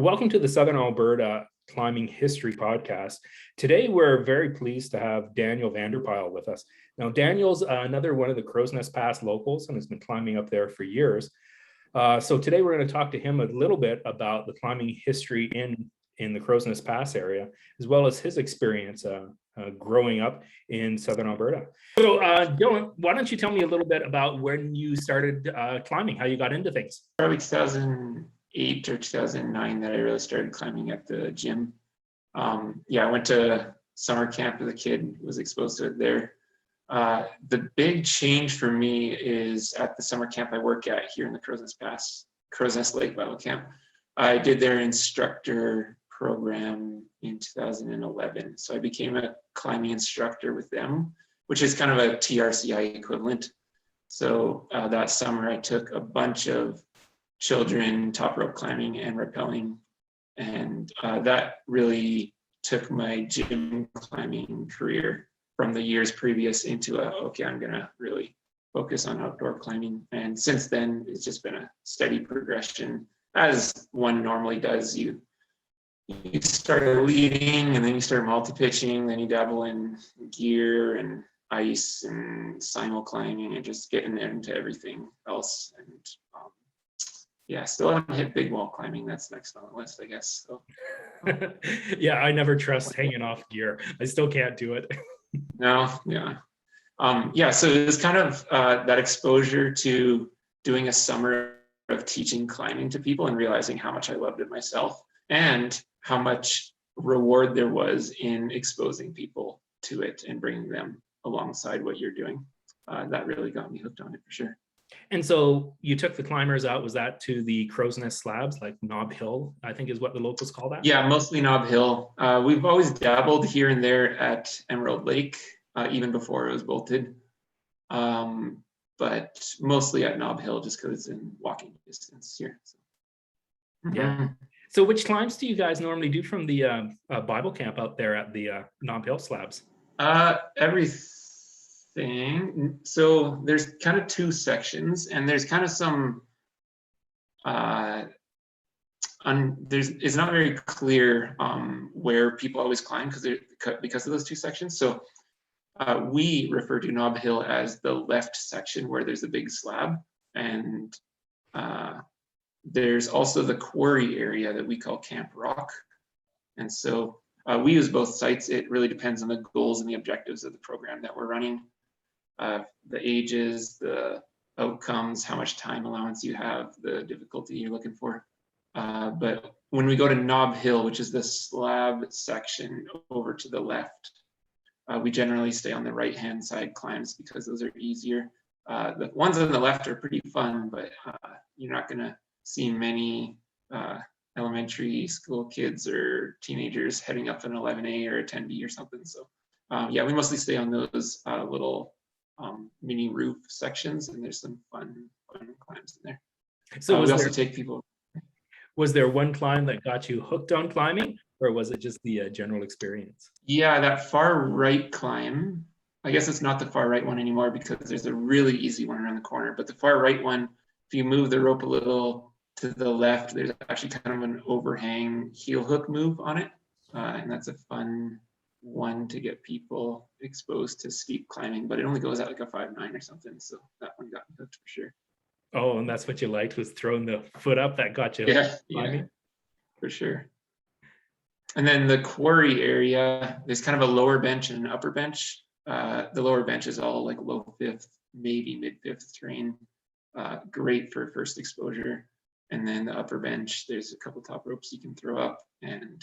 Welcome to the Southern Alberta Climbing History podcast. Today, we're very pleased to have Daniel Vanderpyle with us. Now, Daniel's another one of the Crowsnest Pass locals and has been climbing up there for years. So today, we're going to talk to him a little bit about the climbing history in the Crowsnest Pass area, as well as his experience growing up in Southern Alberta. So, Dylan, why don't you tell me a little bit about when you started climbing, how you got into things? Probably 2008 or 2009 that I really started climbing at the gym. I went to summer camp as a kid, was exposed to it there. The big change for me is at the summer camp I work at here in the Crowsnest Lake Bible Camp. I did their instructor program in 2011. So I became a climbing instructor with them, which is kind of a TRCI equivalent. So that summer I took a bunch of children top rope climbing and rappelling, and that really took my gym climbing career from the years previous into I'm gonna really focus on outdoor climbing. And since then it's just been a steady progression, as one normally does. You start leading, and then you start multi-pitching, then you dabble in gear and ice and simul climbing and just getting into everything else. And still haven't hit big wall climbing. That's next on the list, I guess. So. Yeah, I never trust hanging off gear. I still can't do it. No, yeah. So it was kind of that exposure to doing a summer of teaching climbing to people and realizing how much I loved it myself and how much reward there was in exposing people to it and bringing them alongside what you're doing. That really got me hooked on it for sure. And so you took the climbers out, was that to the Crowsnest slabs, like Knob Hill, I think is what the locals call that? Yeah, mostly Knob Hill. We've always dabbled here and there at Emerald Lake, even before it was bolted. But mostly at Knob Hill, just because it's in walking distance here. So. Yeah. So which climbs do you guys normally do from the Bible camp out there at the Knob Hill slabs? Everything. So there's kind of two sections, and there's kind of some it's not very clear where people always climb because of those two sections. So we refer to Knob Hill as the left section where there's a big slab, and there's also the quarry area that we call Camp Rock. And so we use both sites. It really depends on the goals and the objectives of the program that we're running. The ages, the outcomes, how much time allowance you have, the difficulty you're looking for. But when we go to Knob Hill, which is the slab section over to the left, we generally stay on the right-hand side climbs because those are easier. The ones on the left are pretty fun, but you're not gonna see many elementary school kids or teenagers heading up an 11A or a 10B or something. So we mostly stay on those little mini roof sections, and there's some fun climbs in there. So we also take people. Was there one climb that got you hooked on climbing, or was it just the general experience? Yeah, that far right climb. I guess it's not the far right one anymore because there's a really easy one around the corner. But the far right one, if you move the rope a little to the left, there's actually kind of an overhang heel hook move on it, and that's a fun one to get people exposed to steep climbing, but it only goes at like a 5.9 or something. So that one got me hooked for sure. Oh, and that's what you liked, was throwing the foot up that got you climbing? Yeah, for sure. And then the quarry area, there's kind of a lower bench and an upper bench. The lower bench is all like low fifth, maybe mid fifth terrain. Great for first exposure. And then the upper bench, there's a couple top ropes you can throw up. And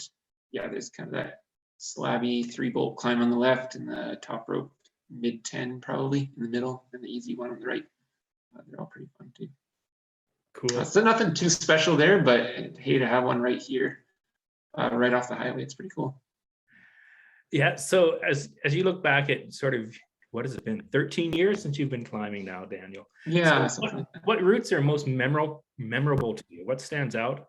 there's kind of that slabby 3-bolt climb on the left, and the top rope mid 10 probably in the middle, and the easy one on the right. They're all pretty fun too. Cool. So nothing too special there, but hey, to have one right here, right off the highway, it's pretty cool. Yeah. So as you look back at sort of, what has it been, 13 years since you've been climbing now, Daniel? Yeah. So what routes are most memorable to you? What stands out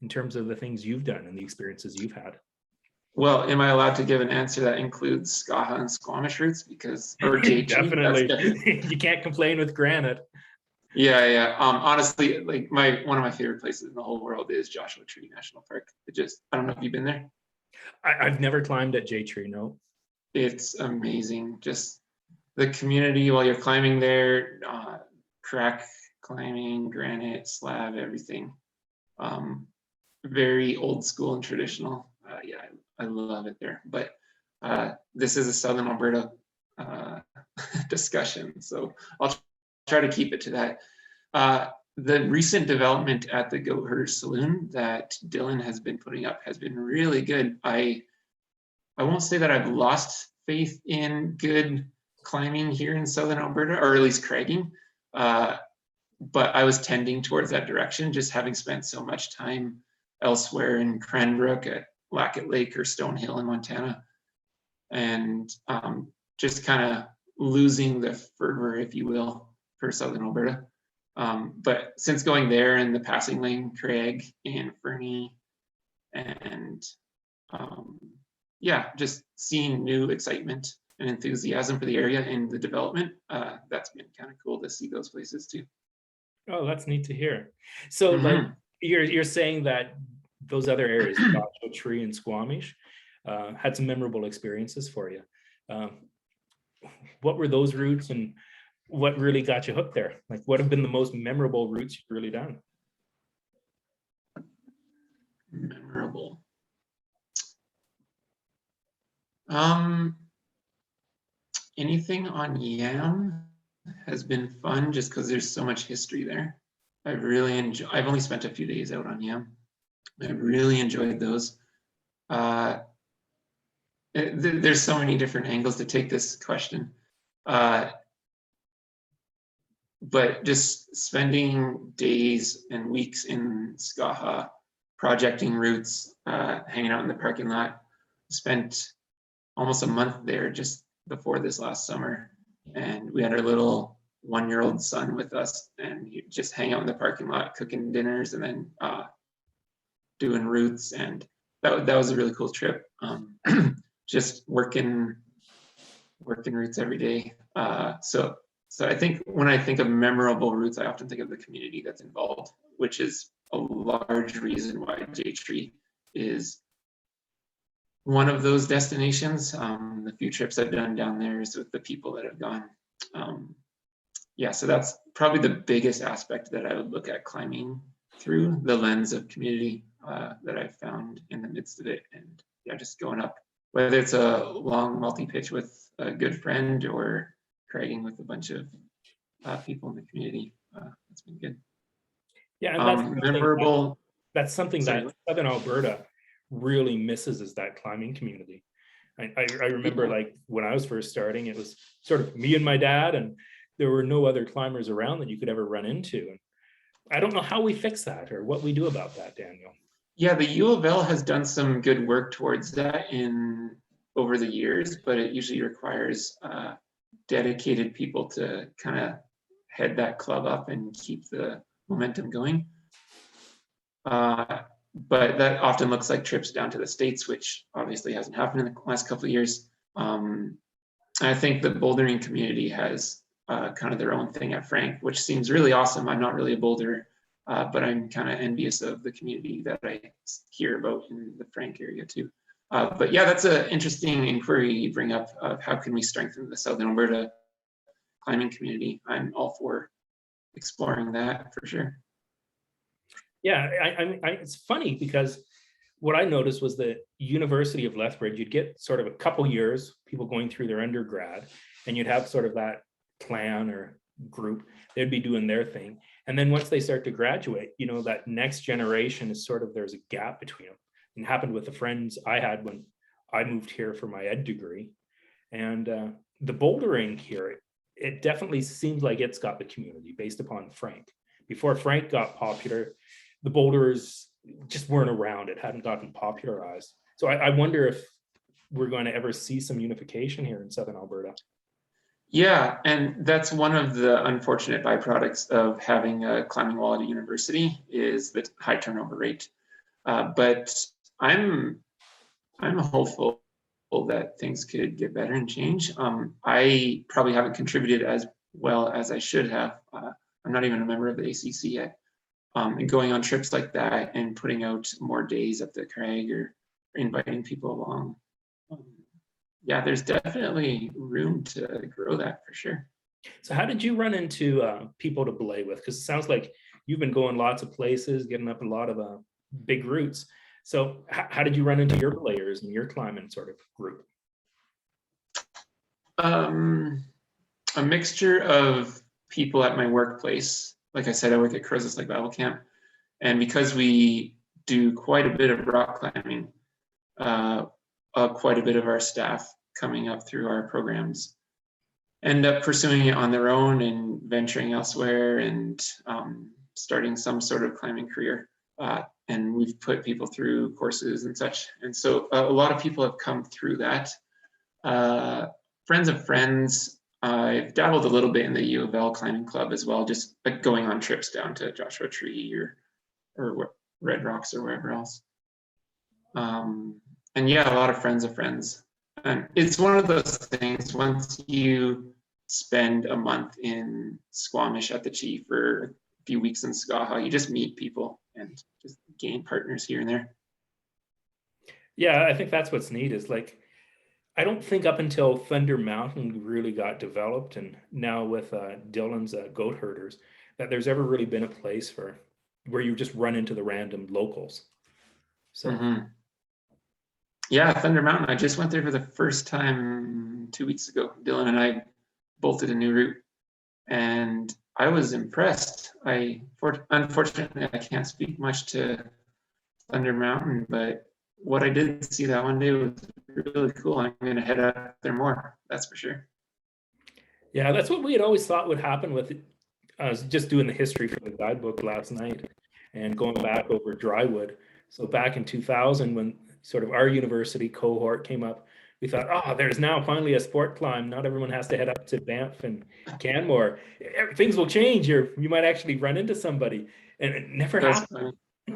in terms of the things you've done and the experiences you've had? Well, am I allowed to give an answer that includes Skaha and Squamish routes? Because or JT, definitely. You can't complain with granite. Yeah. Honestly, like one of my favorite places in the whole world is Joshua Tree National Park. I don't know if you've been there. I've never climbed at J Tree, no. It's amazing. Just the community while you're climbing there, crack climbing, granite, slab, everything. Very old school and traditional. Yeah, I love it there. But this is a Southern Alberta discussion, so I'll try to keep it to that. The recent development at the Goat Herder Saloon that Dylan has been putting up has been really good. I won't say that I've lost faith in good climbing here in Southern Alberta, or at least cragging, but I was tending towards that direction, just having spent so much time elsewhere in Cranbrook, at Lackett Lake or Stonehill in Montana, and just kind of losing the fervor, if you will, for Southern Alberta. But since going there and the Passing Lane Craig and Fernie, and yeah, just seeing new excitement and enthusiasm for the area and the development, that's been kind of cool to see those places too. Oh, that's neat to hear. So like you're saying that those other areas, Joshua Tree and Squamish, had some memorable experiences for you. What were those routes, and what really got you hooked there? Like, what have been the most memorable routes you've really done? Memorable. Anything on Yam has been fun, just because there's so much history there. I've only spent a few days out on Yam. I really enjoyed those. There's so many different angles to take this question. But just spending days and weeks in Skaha, projecting routes, hanging out in the parking lot. Spent almost a month there just before this last summer, and we had our little 1-year-old son with us, and he'd just hang out in the parking lot cooking dinners and then doing routes, and that was a really cool trip. Just working routes every day. So I think when I think of memorable routes, I often think of the community that's involved, which is a large reason why J Tree is one of those destinations. The few trips I've done down there is with the people that have gone. Yeah, so that's probably the biggest aspect that I would look at climbing through the lens of community that I've found in the midst of it. And yeah, just going up, whether it's a long multi-pitch with a good friend or cragging with a bunch of people in the community, it's been good. Yeah, and that's memorable. That's something that Southern Alberta really misses, is that climbing community. I remember like when I was first starting, it was sort of me and my dad, and there were no other climbers around that you could ever run into. And I don't know how we fix that or what we do about that, Daniel. Yeah, the U of L has done some good work towards that over the years, but it usually requires dedicated people to kind of head that club up and keep the momentum going. But that often looks like trips down to the States, which obviously hasn't happened in the last couple of years. I think the bouldering community has kind of their own thing at Frank, which seems really awesome. I'm not really a boulderer, but I'm kind of envious of the community that I hear about in the Frank area too. But yeah, that's an interesting inquiry you bring up of how can we strengthen the Southern Alberta climbing community. I'm all for exploring that for sure. Yeah, it's funny because what I noticed was the University of Lethbridge, you'd get sort of a couple years, people going through their undergrad, and you'd have sort of that clan or group, they'd be doing their thing. And then once they start to graduate, you know, that next generation is sort of, there's a gap between them. It happened with the friends I had when I moved here for my ed degree. And the bouldering here, it definitely seems like it's got the community based upon Frank. Before Frank got popular, the boulders just weren't around. It hadn't gotten popularized. So I wonder if we're going to ever see some unification here in Southern Alberta. Yeah, and that's one of the unfortunate byproducts of having a climbing wall at a university is the high turnover rate. But I'm hopeful that things could get better and change. I probably haven't contributed as well as I should have. I'm not even a member of the ACC yet. And going on trips like that and putting out more days at the crag or inviting people along. Yeah, there's definitely room to grow that for sure. So how did you run into people to belay with? Because it sounds like you've been going lots of places, getting up a lot of big routes. So how did you run into your belayers and your climbing sort of group? A mixture of people at my workplace. Like I said, I work at Crowsnest Bible Camp. And because we do quite a bit of rock climbing, quite a bit of our staff coming up through our programs end up pursuing it on their own and venturing elsewhere and starting some sort of climbing career. And we've put people through courses and such. And so a lot of people have come through that. Friends of friends, I've dabbled a little bit in the U of L climbing club as well, just like going on trips down to Joshua Tree or Red Rocks or wherever else. And yeah, a lot of friends of friends. And it's one of those things, once you spend a month in Squamish at the Chief or a few weeks in Skaha, you just meet people and just gain partners here and there. Yeah, I think that's what's neat is like, I don't think up until Thunder Mountain really got developed, and now with Dylan's goat herders, that there's ever really been a place for where you just run into the random locals. So yeah, Thunder Mountain. I just went there for the first time 2 weeks ago. Dylan and I bolted a new route, and I was impressed. Unfortunately, I can't speak much to Thunder Mountain, but what I did see that one day was really cool. I'm going to head out there more. That's for sure. Yeah, that's what we had always thought would happen with it. I was just doing the history for the guidebook last night and going back over Drywood. So back in 2000, when sort of our university cohort came up, we thought, oh, there's now finally a sport climb. Not everyone has to head up to Banff and Canmore. Things will change. You might actually run into somebody. And it never happened.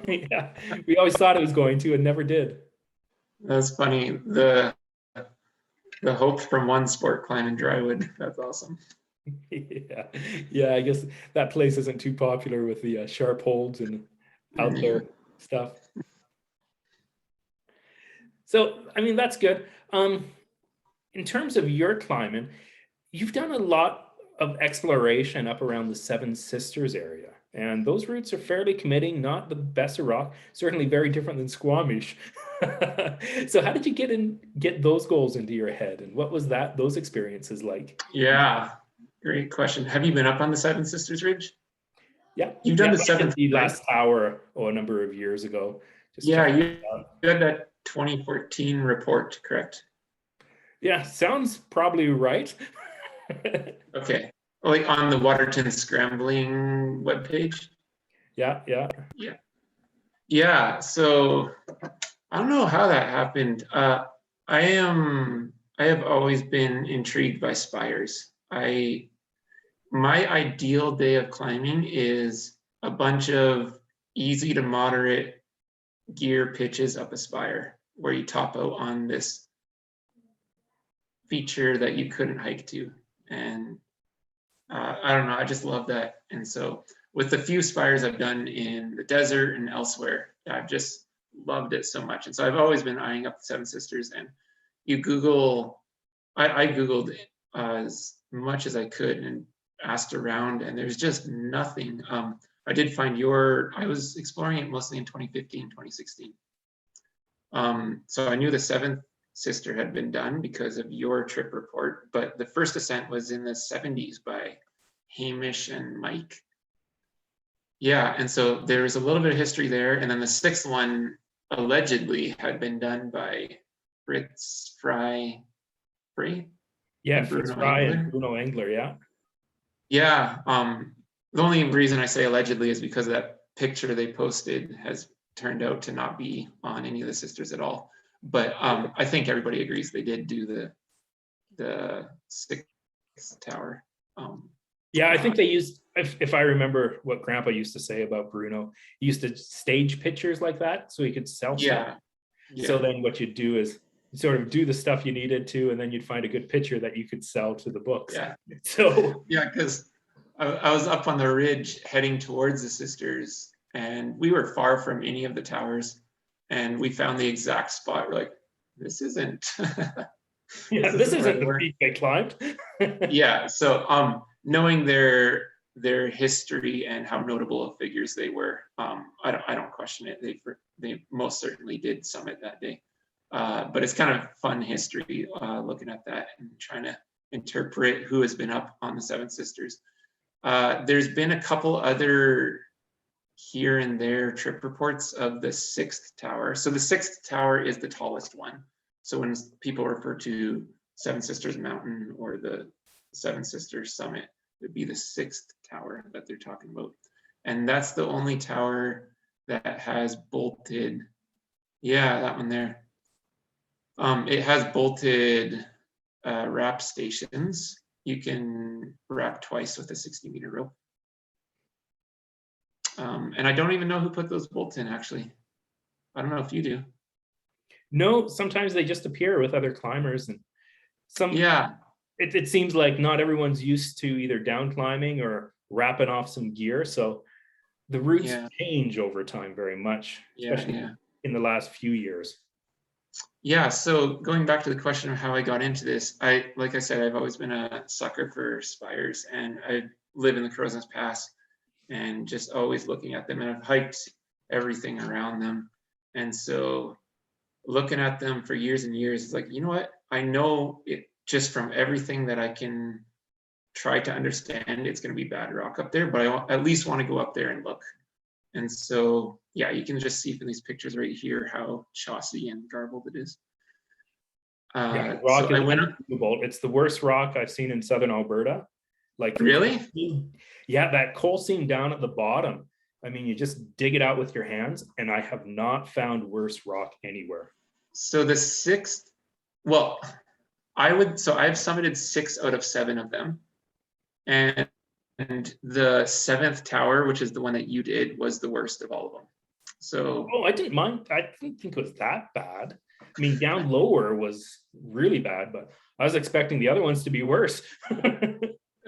Yeah, we always thought it was going to and never did. That's funny. The hope from one sport climb in Drywood. That's awesome. Yeah, I guess that place isn't too popular with the sharp holds and out there stuff. So, I mean, that's good. In terms of your climbing, you've done a lot of exploration up around the Seven Sisters area. And those routes are fairly committing, not the best of rock, certainly very different than Squamish. So how did you get those goals into your head? And what was those experiences like? Yeah, great question. Have you been up on the Seven Sisters Ridge? Yeah. You've done the seventh. The last tower, a number of years ago. Yeah, you had that 2014 report, correct? Yeah, sounds probably right. Okay. Like on the Waterton Scrambling webpage? Yeah. So I don't know how that happened. I have always been intrigued by spires. My ideal day of climbing is a bunch of easy to moderate gear pitches up a spire where you top out on this feature that you couldn't hike to. And I don't know, I just love that. And so with the few spires I've done in the desert and elsewhere, I've just loved it so much. And so I've always been eyeing up the Seven Sisters. And I Googled as much as I could and asked around, and there's just nothing. I did find I was exploring it mostly in 2015, 2016. So I knew the Seventh Sister had been done because of your trip report, but the first ascent was in the 70s by Hamish and Mike. Yeah, and so there's a little bit of history there. And then the sixth one allegedly had been done by Fritz Fry. Yeah, Fritz Fry and Bruno Engler, yeah. Yeah, the only reason I say allegedly is because that picture they posted has turned out to not be on any of the sisters at all. But I think everybody agrees they did do the sixth tower. Yeah, I think they used, if I remember what Grandpa used to say about Bruno, he used to stage pictures like that so he could sell stuff. Yeah. So then what you'd do is sort of do the stuff you needed to, and then you'd find a good picture that you could sell to the books. Yeah. So yeah, because I was up on the ridge heading towards the sisters, and we were far from any of the towers, and we found the exact spot. We're like, this isn't Yeah, this this isn't where isn't they the were. peak they climbed. Yeah, so knowing their history and how notable of figures they were, I don't question it. They most certainly did summit that day. But it's kind of fun history looking at that and trying to interpret who has been up on the Seven Sisters. There's been a couple other here and there trip reports of the sixth tower. So the sixth tower is the tallest one. So when people refer to Seven Sisters Mountain or the Seven Sisters Summit, it would be the sixth tower that they're talking about. And that's the only tower that has bolted, yeah, that one there. It has bolted wrap stations. You can wrap twice with a 60-meter rope. And I don't even know who put those bolts in, actually. I don't know if you do. No, sometimes they just appear with other climbers, and Yeah. It seems like not everyone's used to either down climbing or wrapping off some gear. So the routes change over time very much, especially in the last few years. Yeah, so going back to the question of how I got into this, like I said, I've always been a sucker for spires, and I live in the Crowsnest Pass and just always looking at them, and I've hiked everything around them. And so looking at them for years and years, it's like, you know what? I know it just from everything that I can try to understand, it's going to be bad rock up there, but I at least want to go up there and look. And so, yeah, you can just see from these pictures right here how chossy and garbled it is. Yeah, rock so is unbelievable. It's the worst rock I've seen in southern Alberta. Like, really? Yeah, that coal seam down at the bottom. I mean, you just dig it out with your hands, and I have not found worse rock anywhere. So the sixth, well, I've summited 6 out of 7 of them. And the 7th tower, which is the one that you did, was the worst of all of them. So, oh, I didn't mind. I didn't think it was that bad. I mean, down lower was really bad, but I was expecting the other ones to be worse.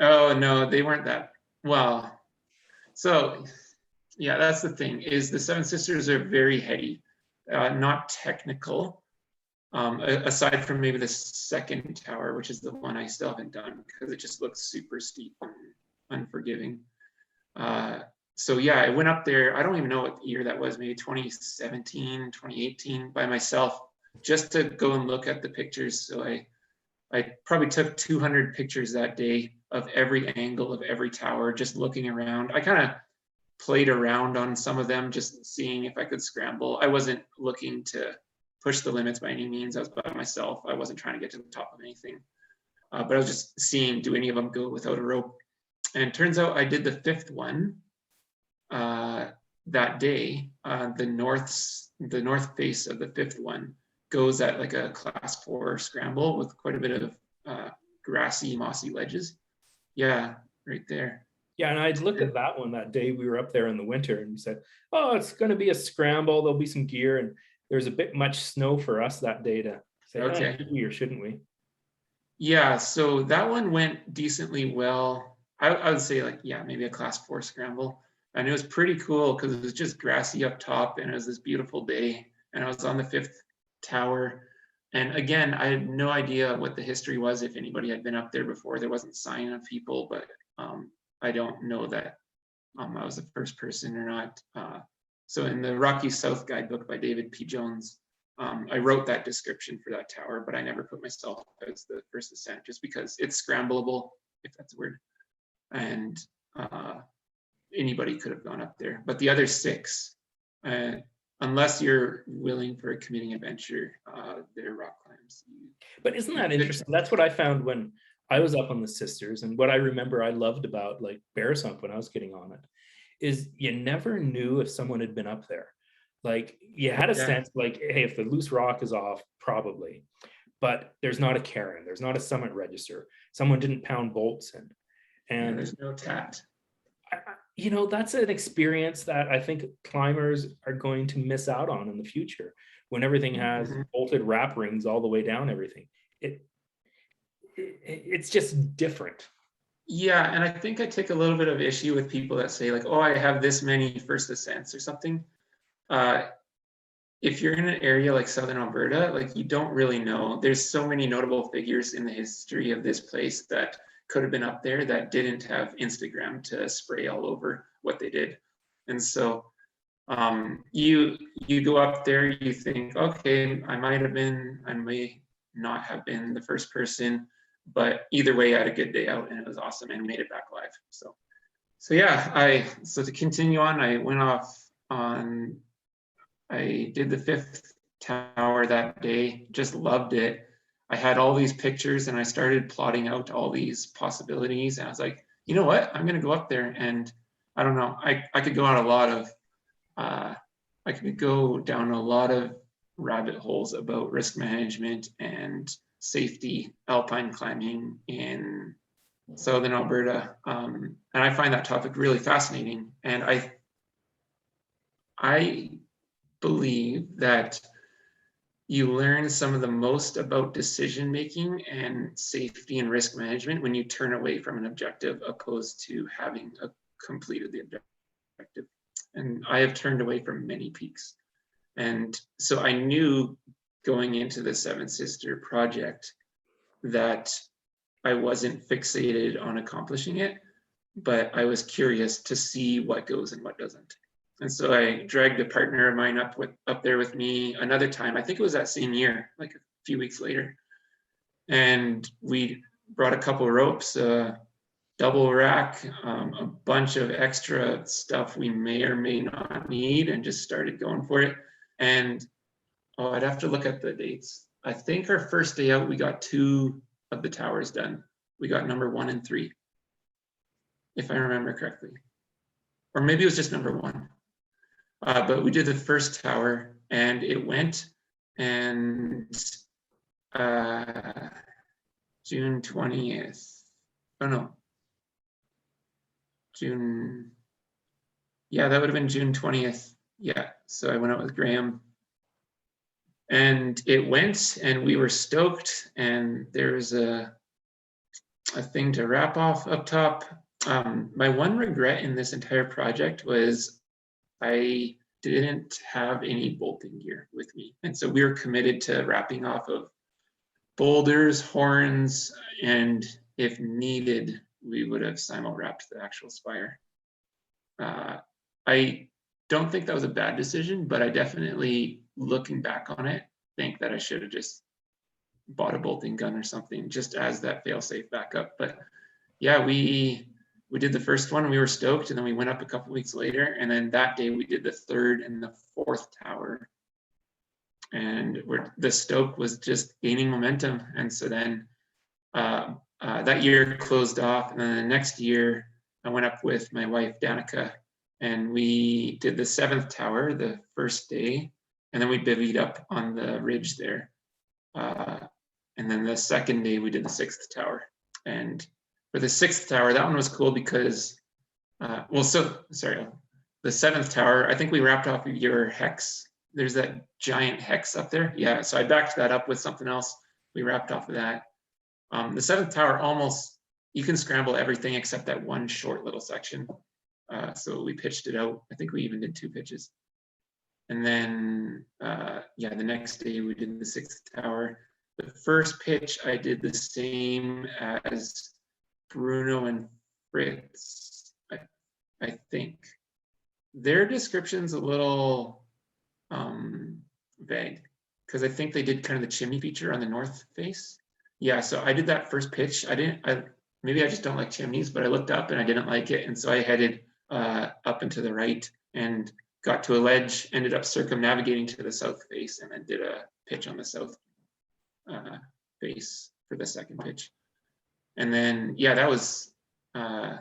oh no, they weren't that well. So, yeah, that's the thing, is the Seven Sisters are very heady, not technical. Aside from maybe the 2nd tower, which is the one I still haven't done because it just looks super steep and unforgiving. So yeah, I went up there. I don't even know what year that was, maybe 2017, 2018 by myself, just to go and look at the pictures. So I probably took 200 pictures that day of every angle of every tower, just looking around. I kind of played around on some of them, just seeing if I could scramble. I wasn't looking to push the limits by any means. I was by myself. I wasn't trying to get to the top of anything. But I was just seeing, do any of them go without a rope? And it turns out I did the 5th one that day. The north face of the 5th one goes at like a class 4 scramble with quite a bit of grassy, mossy ledges. Yeah, right there. Yeah, and I'd looked at that one that day we were up there in the winter, and we said, oh, it's going to be a scramble. There'll be some gear, and there's a bit much snow for us that day to say, okay, should we or shouldn't we? Yeah, so that one went decently well. I would say, like, yeah, maybe a class 4 scramble. And it was pretty cool because it was just grassy up top, and it was this beautiful day. And I was on the 5th tower. And again, I had no idea what the history was, if anybody had been up there before. There wasn't a sign of people, but I don't know that I was the first person or not. So in the Rocky South guidebook by David P. Jones, I wrote that description for that tower, but I never put myself as the first ascent, just because it's scrambleable, if that's a word. And anybody could have gone up there. But the other 6, unless you're willing for a committing adventure, they're rock climbs. But isn't that interesting? That's what I found when I was up on the Sisters, and what I remember I loved about like Bear Sump when I was getting on it is you never knew if someone had been up there. Like you had a sense like, hey, if the loose rock is off, probably, but there's not a cairn, there's not a summit register, someone didn't pound bolts in, and there's no tat. You know, that's an experience that I think climbers are going to miss out on in the future when everything has bolted wrap rings all the way down everything. It's just different. Yeah, and I think I take a little bit of issue with people that say like, oh, I have this many first ascents or something. Uh, if you're in an area like Southern Alberta, like you don't really know. There's so many notable figures in the history of this place that could have been up there that didn't have Instagram to spray all over what they did. And so you go up there, you think, okay, I may not have been the first person, but either way, I had a good day out and it was awesome and made it back alive. So yeah, so to continue on, I went off on, I did the 5th tower that day, just loved it. I had all these pictures and I started plotting out all these possibilities. And I was like, you know what? I'm going to go up there. And I don't know, I could go on a lot of, uh, I could go down a lot of rabbit holes about risk management and safety alpine climbing in Southern Alberta. And I find that topic really fascinating. And I believe that you learn some of the most about decision making and safety and risk management when you turn away from an objective opposed to having completed the objective. And I have turned away from many peaks. And so I knew going into the Seven Sister project that I wasn't fixated on accomplishing it, but I was curious to see what goes and what doesn't. And so I dragged a partner of mine up there with me another time. I think it was that same year, like a few weeks later. And we brought a couple of ropes, double rack, a bunch of extra stuff we may or may not need, and just started going for it. And I'd have to look at the dates. I think our first day out, we got 2 of the towers done. We got number 1 and 3, if I remember correctly. Or maybe it was just number 1. But we did the first tower and it went, and June 20th. Oh no. June. Yeah, that would have been June 20th. Yeah. So I went out with Graham and it went and we were stoked, and there was a thing to wrap off up top. My one regret in this entire project was I didn't have any bolting gear with me. And so we were committed to wrapping off of boulders, horns, and if needed, we would have simul wrapped the actual spire. I don't think that was a bad decision, but I definitely, looking back on it, think that I should have just bought a bolting gun or something just as that fail-safe backup. But yeah, we did the first one and we were stoked, and then we went up a couple weeks later, and then that day we did the 3rd and the 4th tower, and the stoke was just gaining momentum. And so then that year closed off, and then the next year I went up with my wife Danica and we did the 7th tower the first day, and then we bivvied up on the ridge there, and then the second day we did the 6th tower. And for the 6th tower, that one was cool because, the 7th tower, I think we wrapped off your hex. There's that giant hex up there. Yeah, so I backed that up with something else. We wrapped off of that. The 7th tower, almost, you can scramble everything except that one short little section. So we pitched it out. I think we even did 2 pitches. And then, the next day we did the 6th tower. The first pitch, I did the same as Bruno and Fritz, I think. Their description's a little vague, because I think they did kind of the chimney feature on the north face. Yeah, so I did that first pitch. Maybe I just don't like chimneys, but I looked up and I didn't like it. And so I headed up and to the right and got to a ledge, ended up circumnavigating to the south face, and then did a pitch on the south face for the second pitch. And then, yeah, that was, so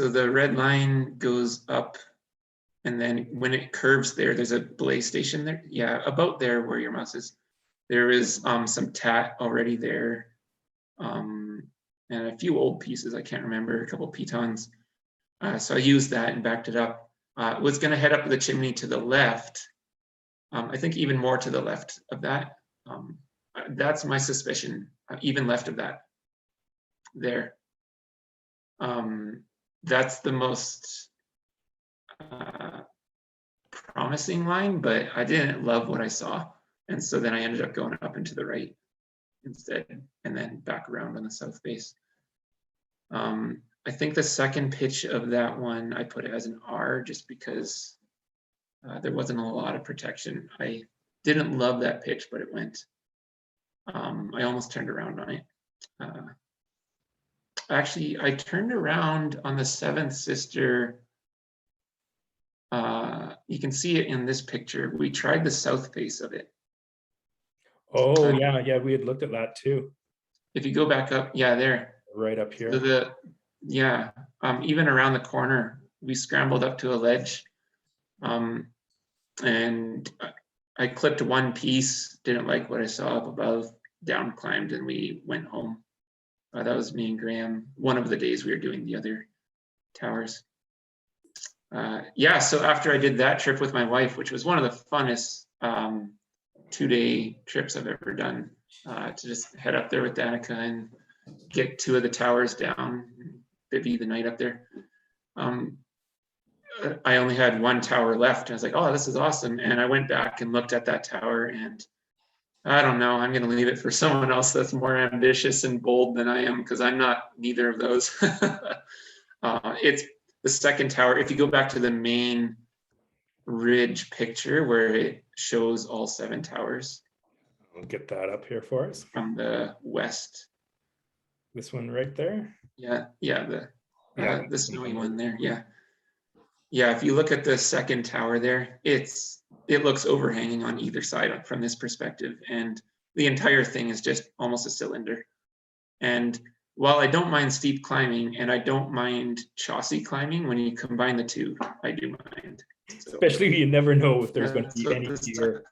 the red line goes up, and then when it curves there, there's a belay station there. Yeah, about there where your mouse is. There is some tat already there, and a few old pieces, I can't remember, a couple pitons. So I used that and backed it up. Was gonna head up the chimney to the left. I think even more to the left of that. That's my suspicion, even left of that. there. That's the most promising line, but I didn't love what I saw. And so then I ended up going up and to the right instead, and then back around on the south face. I think the second pitch of that one, I put it as an R just because there wasn't a lot of protection. I didn't love that pitch, but it went. I almost turned around on it. Actually, I turned around on the Seventh Sister. You can see it in this picture. We tried the south face of it. Oh, yeah, we had looked at that too. If you go back up, yeah, there. Right up here. So even around the corner, we scrambled up to a ledge. And I clipped one piece, didn't like what I saw up above, down climbed, and we went home. That was me and Graham, one of the days we were doing the other towers. So after I did that trip with my wife, which was one of the funnest 2-day trips I've ever done, to just head up there with Danica and get 2 of the towers down, bivvy the night up there. I only had 1 tower left. I was like, oh, this is awesome. And I went back and looked at that tower, and I don't know, I'm going to leave it for someone else that's more ambitious and bold than I am, because I'm not neither of those. It's the second tower. If you go back to the main ridge picture where it shows all 7 towers. I'll get that up here for us. From the west. This one right there? Yeah, the snowy one there, yeah. Yeah, if you look at the second tower there, it looks overhanging on either side from this perspective, and the entire thing is just almost a cylinder. And while I don't mind steep climbing and I don't mind chaussee climbing, when you combine the two, I do mind. So, especially you never know if there's going to be any deer